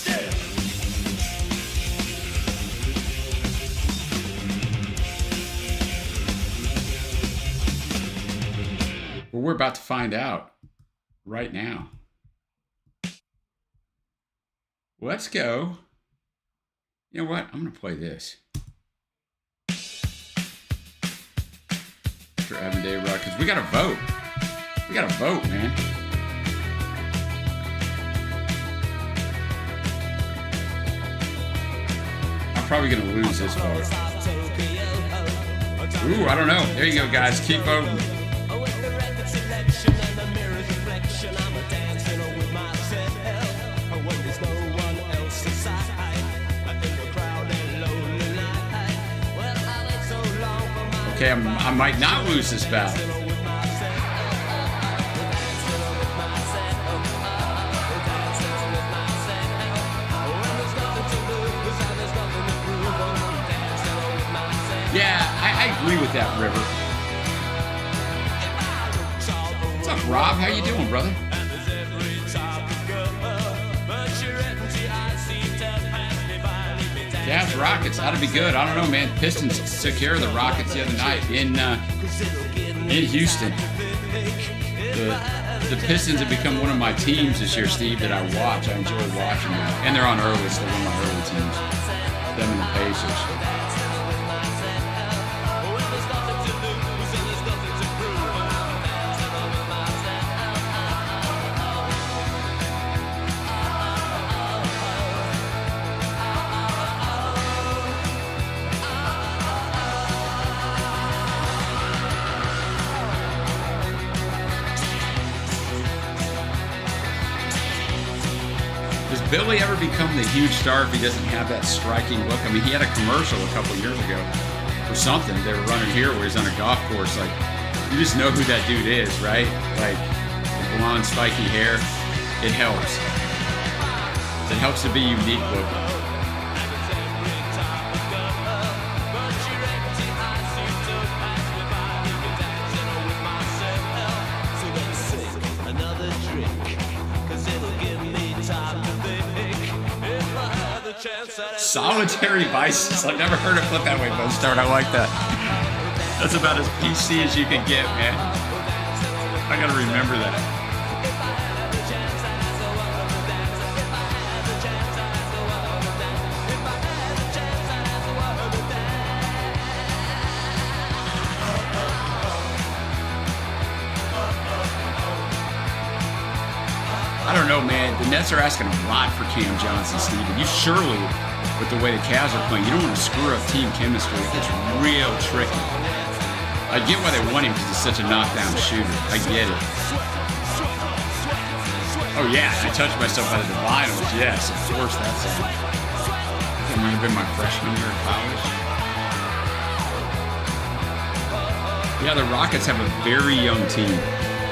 Yeah. Well, we're about to find out right now. Let's go. You know what? I'm going to play this. For Evan Day Rock, because we got to vote. We got to vote, man. I'm probably going to lose this vote. Ooh, I don't know. There you go, guys. Keep voting. Okay, I might not lose this battle. Yeah, I agree with that, River. What's up, Rob? How you doing, brother? Cavs Rockets ought to be good. I don't know, man. Pistons took care of the Rockets the other night in Houston. The Pistons have become one of my teams this year, Steve, that I watch. I enjoy watching them. And they're on early, so they're one of my early teams. Them and the Pacers. Billy ever become the huge star if he doesn't have that striking look? I mean, he had a commercial a couple years ago for something. They were running here where he's on a golf course. Like, you just know who that dude is, right? Like, the blonde, spiky hair. It helps. It helps to be unique looking. Solitary Vices. I've never heard it put that way, but start. I like that. That's about as PC as you can get, man. I gotta remember that. I don't know, man. The Nets are asking a lot for Cam Johnson, Steve. And you surely, with the way the Cavs are playing, you don't want to screw up team chemistry. It gets real tricky. I get why they want him because he's such a knockdown shooter. I get it. Oh, yeah. I touched myself by the Divinals. Yes, of course that's it. That might have been my freshman year of college. Yeah, the Rockets have a very young team.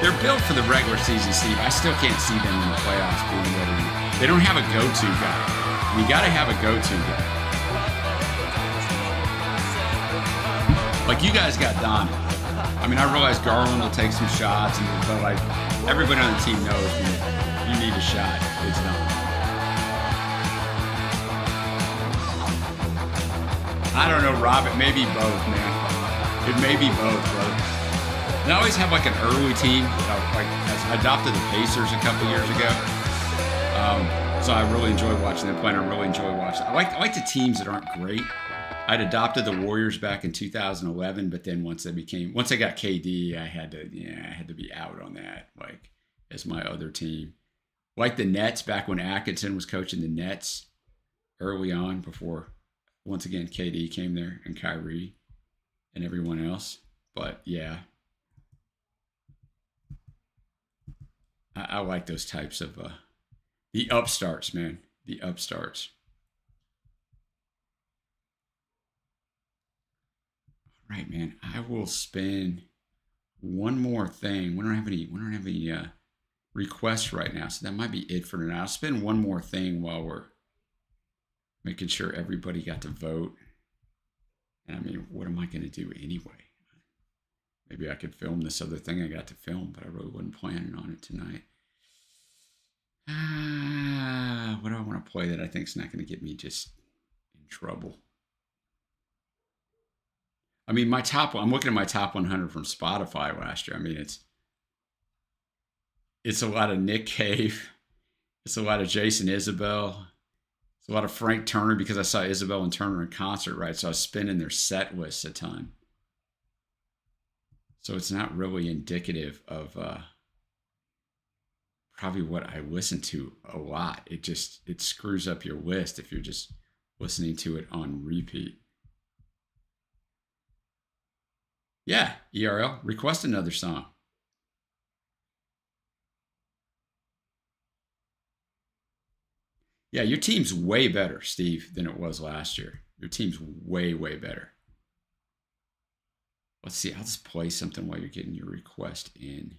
They're built for the regular season, Steve. I still can't see them in the playoffs being ready. They don't have a go-to guy. You got to have a go-to guy. Like, you guys got Donovan. I mean, I realize Garland will take some shots, but like everybody on the team knows when you need a shot, it's done. I don't know, Rob. It may be both, man. It may be both, brother. And I always have like an early team. I adopted the Pacers a couple years ago, so I really enjoy watching them play. And I really enjoy watching. I like the teams that aren't great. I'd adopted the Warriors back in 2011, but then once I got KD, I had to be out on that, like as my other team. Like the Nets back when Atkinson was coaching the Nets early on, before once again KD came there and Kyrie and everyone else. But yeah, I like those types of the upstarts, man. The upstarts. Right, man. I will spin one more thing. We don't have any requests right now, so that might be it for tonight. I'll spin one more thing while we're making sure everybody got to vote. And I mean, what am I going to do anyway? Maybe I could film this other thing I got to film, but I really wasn't planning on it tonight. What do I want to play that I think is not going to get me just in trouble? I mean, I'm looking at my top 100 from Spotify last year. I mean, it's a lot of Nick Cave. It's a lot of Jason Isabel. It's a lot of Frank Turner, because I saw Isabel and Turner in concert, right? So I was spinning their set lists a ton. So it's not really indicative of probably what I listen to a lot. It screws up your list if you're just listening to it on repeat. Yeah, ERL, request another song. Yeah, your team's way better, Steve, than it was last year. Your team's way, way better. Let's see, I'll just play something while you're getting your request in.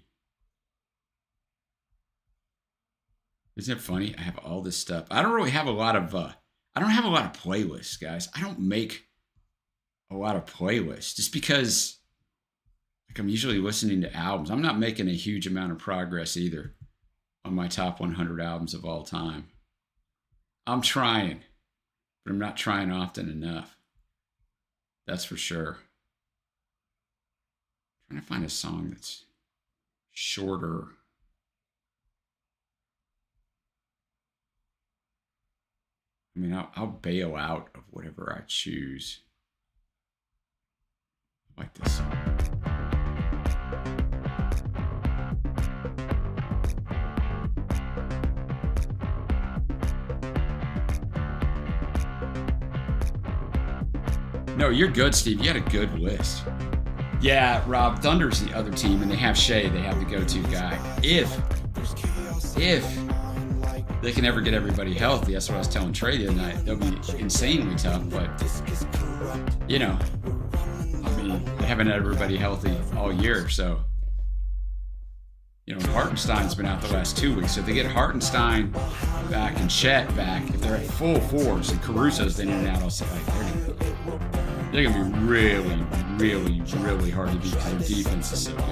Isn't it funny? I have all this stuff. I don't really have a lot of, playlists, guys. I don't make a lot of playlists just because I'm usually listening to albums. I'm not making a huge amount of progress either on my top 100 albums of all time. I'm trying, but I'm not trying often enough. That's for sure. I'm trying to find a song that's shorter. I mean, I'll bail out of whatever I choose. I like this song. No, you're good, Steve. You had a good list. Yeah, Rob, Thunder's the other team, and they have Shea. They have the go-to guy. If they can ever get everybody healthy, that's what I was telling Trey the other night. They'll be insanely tough, but, you know, I mean, they haven't had everybody healthy all year, so, you know, Hartenstein's been out the last 2 weeks. So if they get Hartenstein back and Chet back, if they're at full force, and Caruso's been in and out, I'll say, like, they're going to be really, really, really hard to beat because their defense is so good.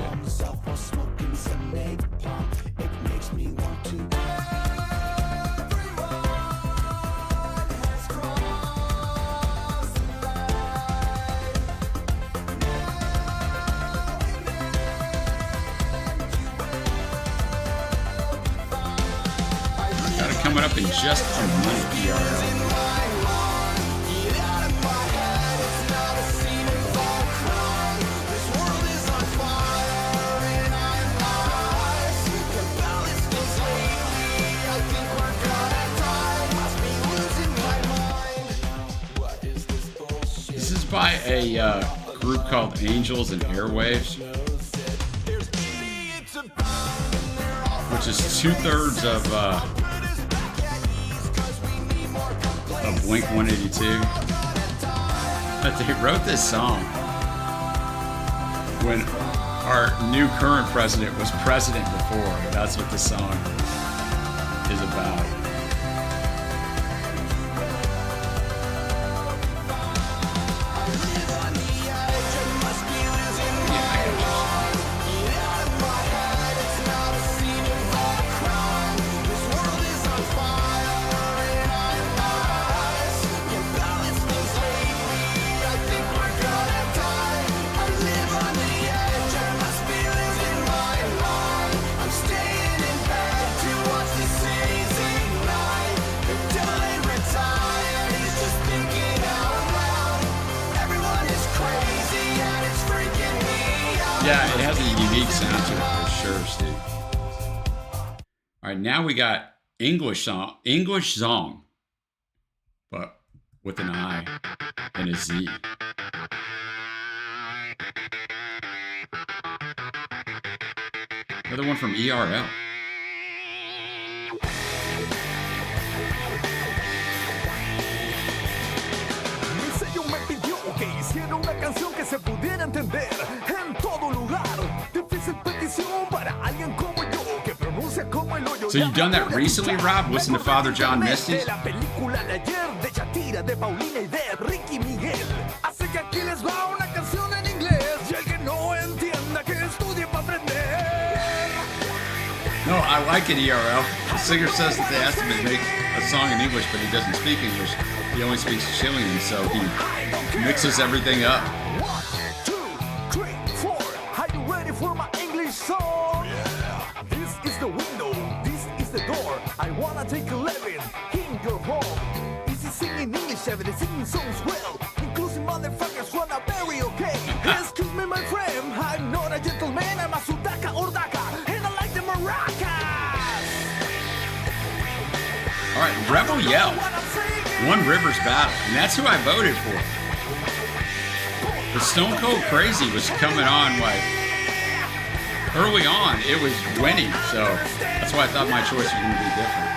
Got it coming up in just a minute, PRL. By a group called Angels and Airwaves, which is 2/3 of Blink 182. But they wrote this song when our new current president was president before. That's what the song is about. Yeah, it has a unique sound to it for sure, Steve. All right, now we got English song, but with an I and a Z. Another one from ERL. Mi sello me pidió que hiciera una canción que se pudiera entender en todo lugar. Difícil petición para alguien como yo que pronuncia como el hoyo. So you've done that recently, Rob? Listen to Father John Misty's? De la película de ayer, de Shakira, de Paulina y de Ricky Miguel. Así que aquí les va una canción en inglés y el que no entienda que estudie para aprender. No, I like it, ERL. The singer says that they asked him to make a song in English, but he doesn't speak English. He only speaks Chilean, so he mixes everything up. 1, 2, 3, 4. Are you ready for my English song? This is the window, this is the door. I wanna take a living in your home. Easy singing English, every singing songs well. Inclusive motherfuckers wanna very okay. Excuse me, my friend, I'm not a gentleman, I'm a sudaka or daka, and I like the maracas. All right, Rebel Yell. One Rivers Battle, and that's who I voted for. The Stone Cold Crazy was coming on like early on. It was winning, so that's why I thought my choice was going to be different.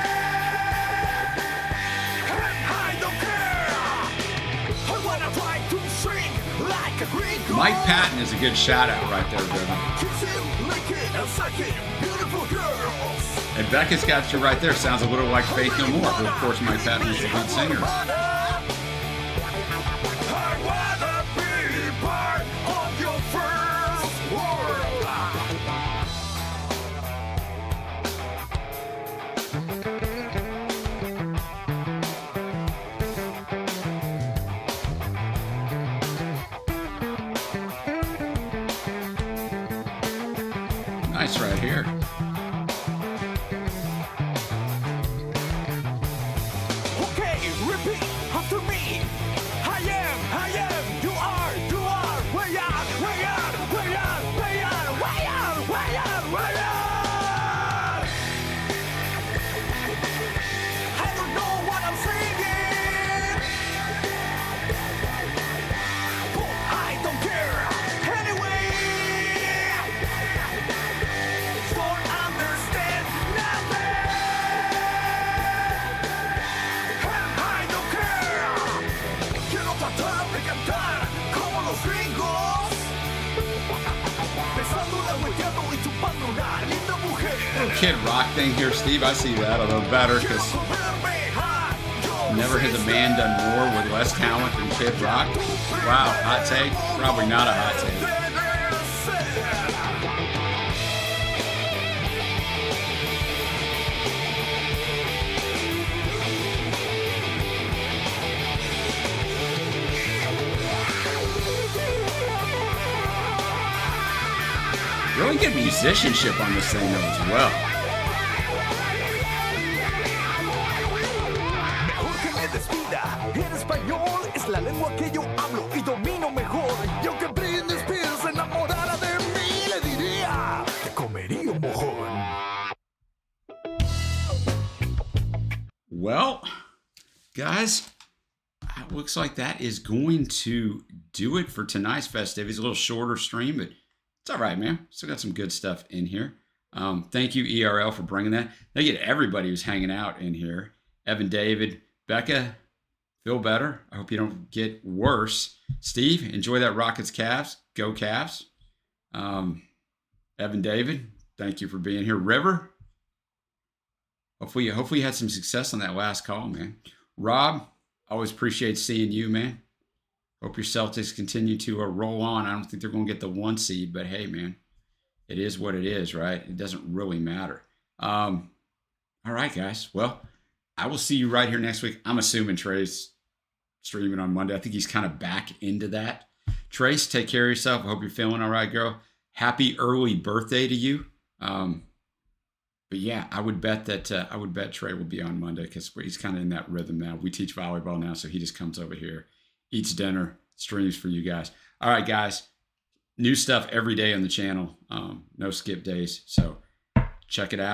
Mike Patton is a good shout out right there, River. And Becca's got you right there. Sounds a little like Faith No More, who of course Mike Patton is the lead singer. Nice right here. Okay, repeat after me. I am, you are, we are. I don't know what I'm singing, but I don't care anyway. Don't understand nothing, and I don't care. Quiero tratar de cantar como los gringos, besando la huequeando y chupando una linda mujer. Little Kid Rock thing here, Steve. I see that a little better because never has a man done more with less talent than Kid Rock. Wow, hot take? Probably not a hot take. Really good musicianship on this thing though as well. Mejor que me despida, en español es la lengua que yo hablo y domino mejor. Y aunque Britney Spears se enamorara de mí, le diría que comería un mojón. Well, guys, looks like that is going to do it for tonight's festivities. A little shorter stream, but it's all right, man. Still got some good stuff in here. Thank you, ERL, for bringing that. Thank you to everybody who's hanging out in here. Evan, David, Becca, feel better. I hope you don't get worse. Steve, enjoy that Rockets Cavs. Go Cavs. Evan, David, thank you for being here. River, hopefully you had some success on that last call, man. Rob, always appreciate seeing you, man. Hope your Celtics continue to roll on. I don't think they're going to get the 1 seed, but hey, man, it is what it is, right? It doesn't really matter. All right, guys. Well, I will see you right here next week. I'm assuming Trey's streaming on Monday. I think he's kind of back into that. Trace, take care of yourself. I hope you're feeling all right, girl. Happy early birthday to you. But yeah, I would bet Trey will be on Monday because he's kind of in that rhythm now. We teach volleyball now, so he just comes over here, eats dinner, streams for you guys. All right, guys. new stuff every day on the channel. No skip days. So check it out.